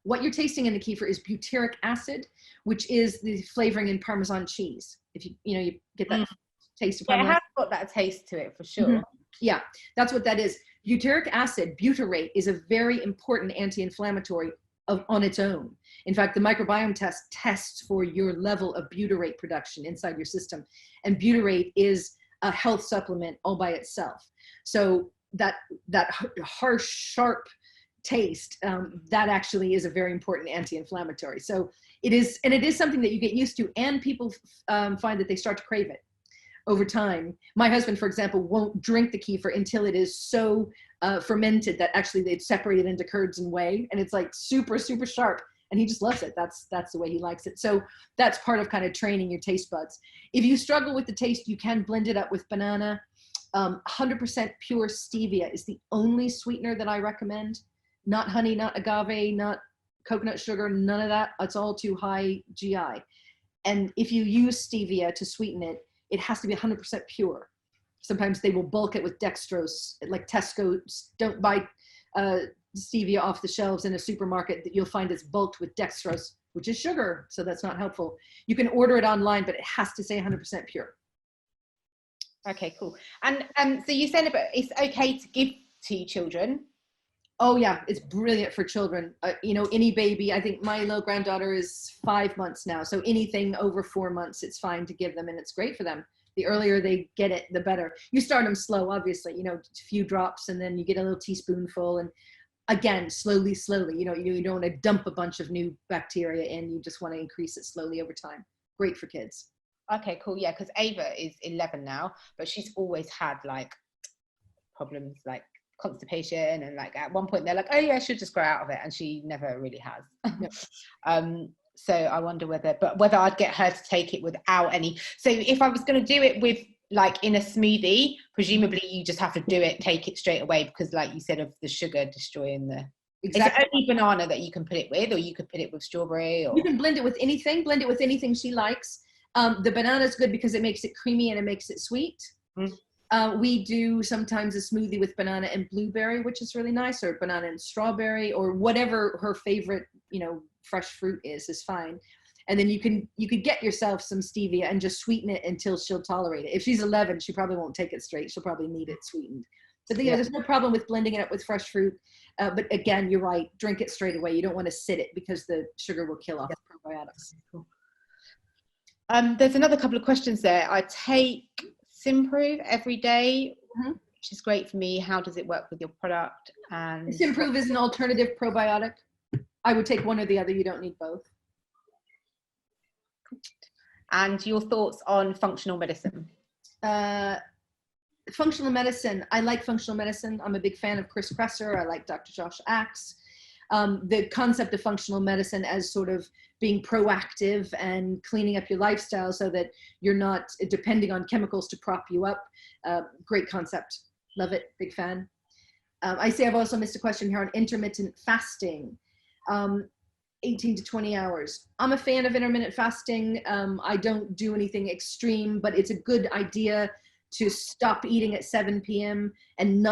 What you're tasting in the kefir is butyric acid, which is the flavoring in Parmesan cheese. If you get that taste of Parmesan. Yeah, it has got that taste to it for sure. Mm-hmm. Yeah, that's what that is. Butyric acid, butyrate, is a very important anti-inflammatory on its own. In fact, the microbiome test tests for your level of butyrate production inside your system. And butyrate is a health supplement all by itself. So that harsh, sharp taste, that actually is a very important anti-inflammatory. So it is something that you get used to, and people find that they start to crave it over time. My husband, for example, won't drink the kefir until it is so fermented that actually they'd separate it into curds and whey, and it's like super, super sharp, and he just loves it. That's the way he likes it. So that's part of kind of training your taste buds. If you struggle with the taste, you can blend it up with banana. 100% pure stevia is the only sweetener that I recommend. Not honey, not agave, not coconut sugar, none of that. It's all too high GI. And if you use stevia to sweeten it, it has to be 100% pure. Sometimes they will bulk it with dextrose, like Tesco. Don't buy stevia off the shelves in a supermarket. That you'll find it's bulked with dextrose, which is sugar, so that's not helpful. You can order it online, but it has to say 100% pure. Okay, cool. And so you said about it's okay to give to children. Oh yeah, it's brilliant for children. Any baby, I think my little granddaughter is 5 months now. So anything over 4 months, it's fine to give them, and it's great for them. The earlier they get it, the better. You start them slow, obviously, a few drops, and then you get a little teaspoonful. And again, slowly, you don't want to dump a bunch of new bacteria in. You just want to increase it slowly over time. Great for kids. Okay, cool. Yeah, because Ava is 11 now, but she's always had like problems like constipation, and like at one point they're like, oh yeah, she'll just grow out of it, and she never really has. No. So I wonder whether I'd get her to take it without any. So if I was going to do it with like in a smoothie, presumably you just have to take it straight away, because like you said, of the sugar destroying the. Exactly. Is it only banana that you can put it with, or you could put it with strawberry? Or you can blend it with anything. Blend it with anything she likes. The banana is good because it makes it creamy and it makes it sweet. We do sometimes a smoothie with banana and blueberry, which is really nice, or banana and strawberry, or whatever her favorite, fresh fruit is fine. And then you could get yourself some stevia and just sweeten it until she'll tolerate it. If she's 11, she probably won't take it straight. She'll probably need it sweetened. So there's no problem with blending it up with fresh fruit. But again, you're right. Drink it straight away. You don't want to sit it, because the sugar will kill off the probiotics. Cool. There's another couple of questions there. I take Simprove every day, which is great for me. How does it work with your product? And Simprove is an alternative probiotic. I would take one or the other. You don't need both. And your thoughts on functional medicine? Functional medicine. I like functional medicine. I'm a big fan of Chris Kresser. I like Dr. Josh Axe. The concept of functional medicine as sort of being proactive and cleaning up your lifestyle so that you're not depending on chemicals to prop you up. Great concept. Love it. Big fan. I see I've also missed a question here on intermittent fasting. 18 to 20 hours. I'm a fan of intermittent fasting. I don't do anything extreme, but it's a good idea to stop eating at 7 p.m. and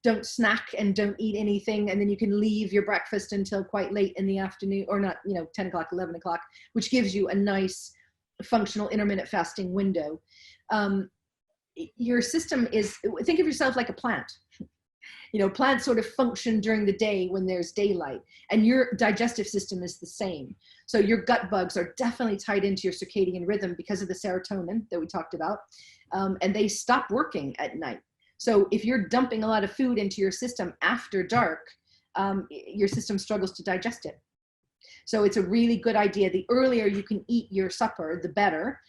don't snack and don't eat anything. And then you can leave your breakfast until quite late in the afternoon, or not, 10 o'clock, 11 o'clock, which gives you a nice functional intermittent fasting window. Your system think of yourself like a plant. You know, plants sort of function during the day when there's daylight, and your digestive system is the same. So your gut bugs are definitely tied into your circadian rhythm because of the serotonin that we talked about, and they stop working at night. So if you're dumping a lot of food into your system after dark, your system struggles to digest it. So it's a really good idea. The earlier you can eat your supper, the better.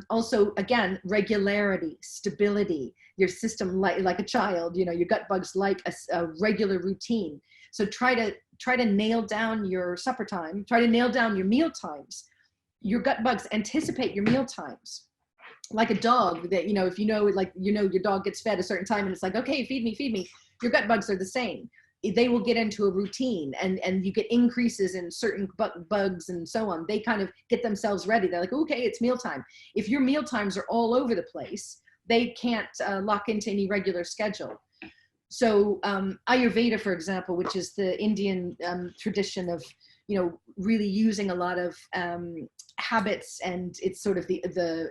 Also, again, regularity, stability, your system like a child, you know, your gut bugs like a regular routine. So try to nail down your supper time, try to nail down your meal times. Your gut bugs anticipate your meal times. Like a dog that, you know, if you know, like, you know, your dog gets fed a certain time and it's like, okay, feed me. Your gut bugs are the same. They will get into a routine, and you get increases in certain bugs and so on. They kind of get themselves ready. They're like, okay, it's mealtime. If your meal times are all over the place, they can't lock into any regular schedule. So Ayurveda, for example, which is the Indian tradition of, you know, really using a lot of habits, and it's sort of the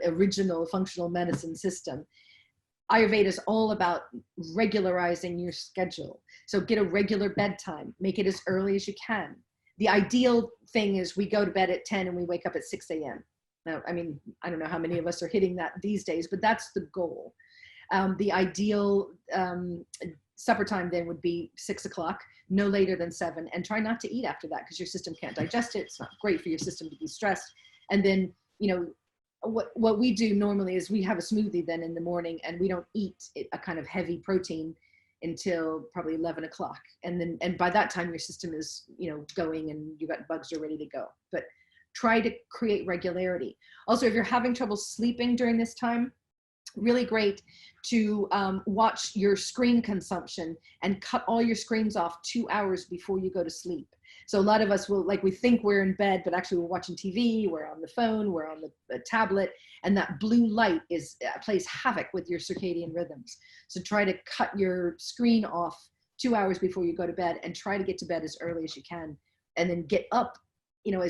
original functional medicine system. Ayurveda is all about regularizing your schedule. So get a regular bedtime, make it as early as you can. The ideal thing is we go to bed at 10 and we wake up at 6 a.m. Now, I mean, I don't know how many of us are hitting that these days, but that's the goal. The ideal supper time then would be 6 o'clock, no later than 7, and try not to eat after that because your system can't digest it. It's not great for your system to be stressed. And then, you know, what we do normally is we have a smoothie then in the morning, and we don't eat a kind of heavy protein until probably 11 o'clock. And by that time your system is, you know, going and you got bugs are ready to go. But try to create regularity. Also, if you're having trouble sleeping during this time, really great to watch your screen consumption and cut all your screens off 2 hours before you go to sleep. So a lot of us will, like, we think we're in bed, but actually we're watching TV, we're on the phone, we're on the tablet, and that blue light plays havoc with your circadian rhythms. So try to cut your screen off 2 hours before you go to bed, and try to get to bed as early as you can, and then get up, you know,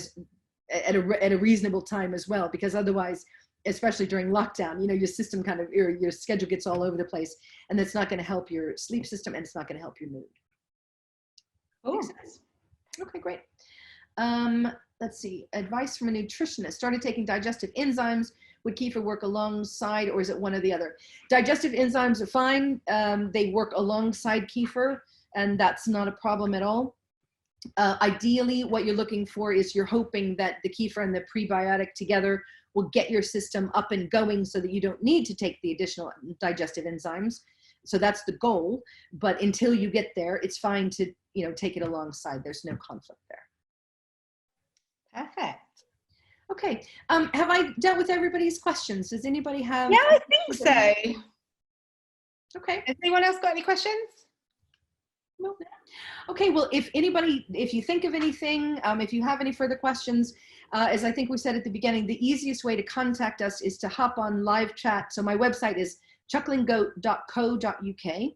at a reasonable time as well, because otherwise, especially during lockdown, you know, your system kind of, your schedule gets all over the place, and that's not going to help your sleep system, and it's not going to help your mood. Oh. Makes sense. Okay, great. Let's see. Advice from a nutritionist. Started taking digestive enzymes. Would kefir work alongside, or is it one or the other? Digestive enzymes are fine. They work alongside kefir, and that's not a problem at all. Ideally, what you're looking for is you're hoping that the kefir and the prebiotic together will get your system up and going so that you don't need to take the additional digestive enzymes. So that's the goal. But until you get there, it's fine to, you know, take it alongside. There's no conflict there. Perfect. Okay. Have I dealt with everybody's questions? Does anybody have? Yeah, I think so. Okay. Has anyone else got any questions? No. Okay, well, if you think of anything, if you have any further questions, as I think we said at the beginning, the easiest way to contact us is to hop on live chat. So my website is chucklinggoat.co.uk.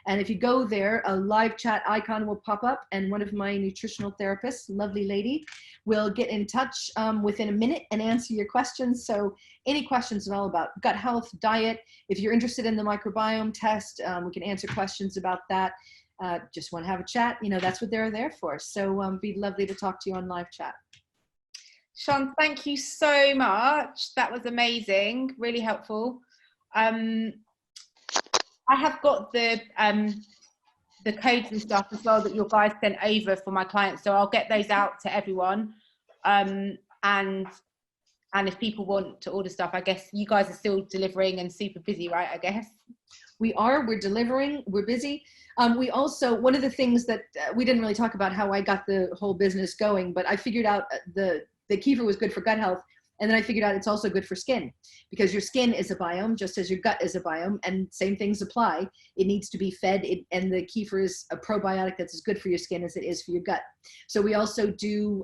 And if you go there, a live chat icon will pop up, and one of my nutritional therapists, lovely lady, will get in touch within a minute and answer your questions. So any questions at all about gut health, diet, if you're interested in the microbiome test, we can answer questions about that. Just want to have a chat, you know, that's what they're there for. So be lovely to talk to you on live chat. Shann, thank you so much. That was amazing, really helpful. I have got the codes and stuff as well that your guys sent over for my clients, so I'll get those out to everyone. And if people want to order stuff, I guess you guys are still delivering and super busy, right? I guess we're delivering, we're busy. We also, one of the things that we didn't really talk about how I got the whole business going, but I figured out the kefir was good for gut health. And then I figured out it's also good for skin, because your skin is a biome, just as your gut is a biome, and same things apply. It needs to be fed, and the kefir is a probiotic that's as good for your skin as it is for your gut. So we also do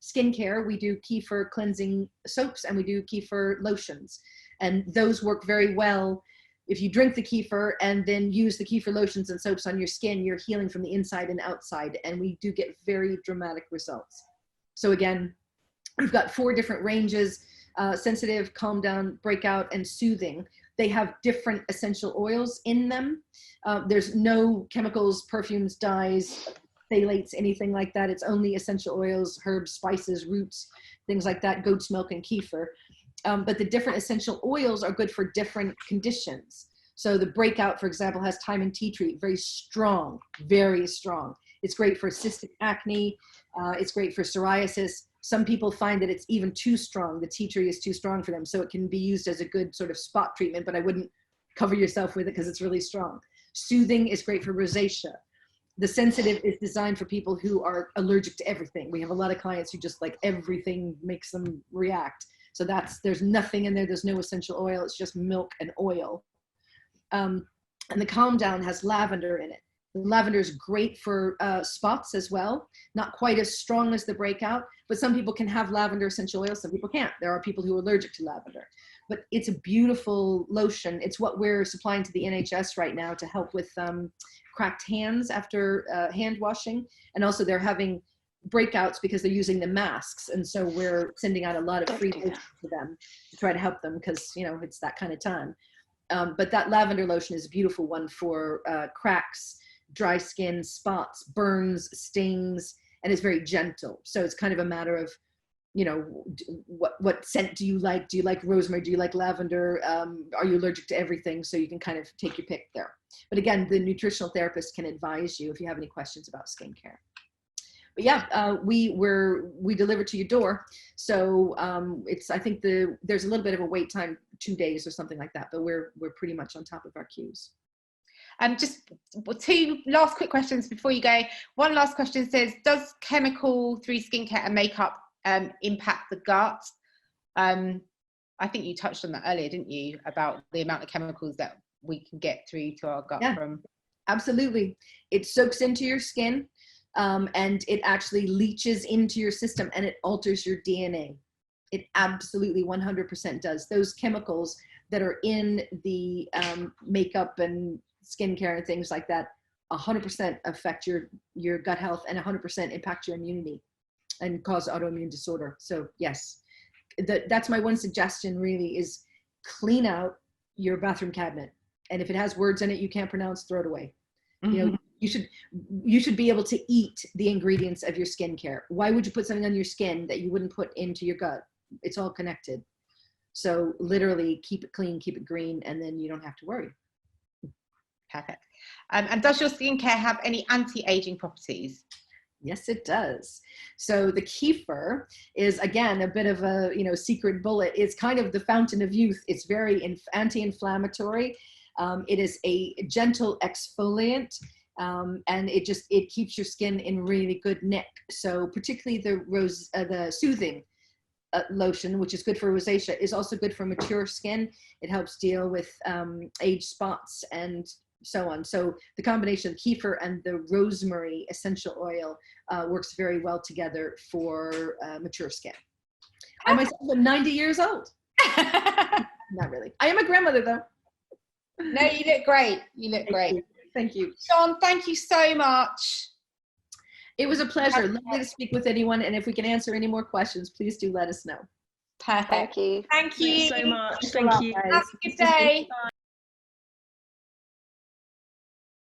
skincare. We do kefir cleansing soaps, and we do kefir lotions. And those work very well. If you drink the kefir and then use the kefir lotions and soaps on your skin, you're healing from the inside and outside, and we do get very dramatic results. So again, we've got 4 different ranges: sensitive, calm down, breakout, and soothing. They have different essential oils in them. There's no chemicals, perfumes, dyes, phthalates, anything like that. It's only essential oils, herbs, spices, roots, things like that, goat's milk and kefir. But the different essential oils are good for different conditions. So the breakout, for example, has thyme and tea tree, very strong, very strong. It's great for cystic acne. It's great for psoriasis. Some people find that it's even too strong. The tea tree is too strong for them. So it can be used as a good sort of spot treatment, but I wouldn't cover yourself with it because it's really strong. Soothing is great for rosacea. The sensitive is designed for people who are allergic to everything. We have a lot of clients who just like everything makes them react. So there's nothing in there. There's no essential oil. It's just milk and oil. And the Calm Down has lavender in it. Lavender is great for spots as well. Not quite as strong as the breakout, but some people can have lavender essential oil. Some people can't. There are people who are allergic to lavender. But it's a beautiful lotion. It's what we're supplying to the NHS right now to help with cracked hands after hand washing. And also they're having breakouts because they're using the masks. And so we're sending out a lot of free lotions to them to try to help them because, you know, it's that kind of time. But that lavender lotion is a beautiful one for cracks, dry skin, spots, burns, stings, and it's very gentle. So it's kind of a matter of, you know, what scent do you like? Do you like rosemary? Do you like lavender? Are you allergic to everything? So you can kind of take your pick there. But again, the nutritional therapist can advise you if you have any questions about skincare. But yeah, we deliver to your door. So I think there's a little bit of a wait time, 2 days or something like that, but we're pretty much on top of our queues. Just two last quick questions before you go. One last question says, does chemical through skincare and makeup impact the gut? I think you touched on that earlier, didn't you, about the amount of chemicals that we can get through to our gut from? Absolutely. It soaks into your skin and it actually leaches into your system and it alters your DNA. It absolutely 100% does. Those chemicals that are in the makeup and skincare and things like that 100% affect your gut health and 100% impact your immunity and cause autoimmune disorder. So yes, that's my one suggestion really, is clean out your bathroom cabinet. And if it has words in it you can't pronounce, throw it away. Mm-hmm. You know, you should be able to eat the ingredients of your skincare. Why would you put something on your skin that you wouldn't put into your gut? It's all connected. So literally keep it clean, keep it green, and then you don't have to worry. Perfect. And does your skincare have any anti-aging properties? Yes, it does. So the kefir is, again, a bit of a, you know, secret bullet. It's kind of the fountain of youth. It's very anti-inflammatory. It is a gentle exfoliant, and it keeps your skin in really good nick. So particularly the soothing lotion, which is good for rosacea, is also good for mature skin. It helps deal with age spots and so on. So the combination of kefir and the rosemary essential oil works very well together for mature skin. I myself am 90 years old. Not really. I am a grandmother though. No, you look great. You look great. Thank you. Shann, thank you so much. It was a pleasure. Lovely to speak with anyone. And if we can answer any more questions, please do let us know. Perfect. Thank you. Thank you so much. Thank you. Have a good day.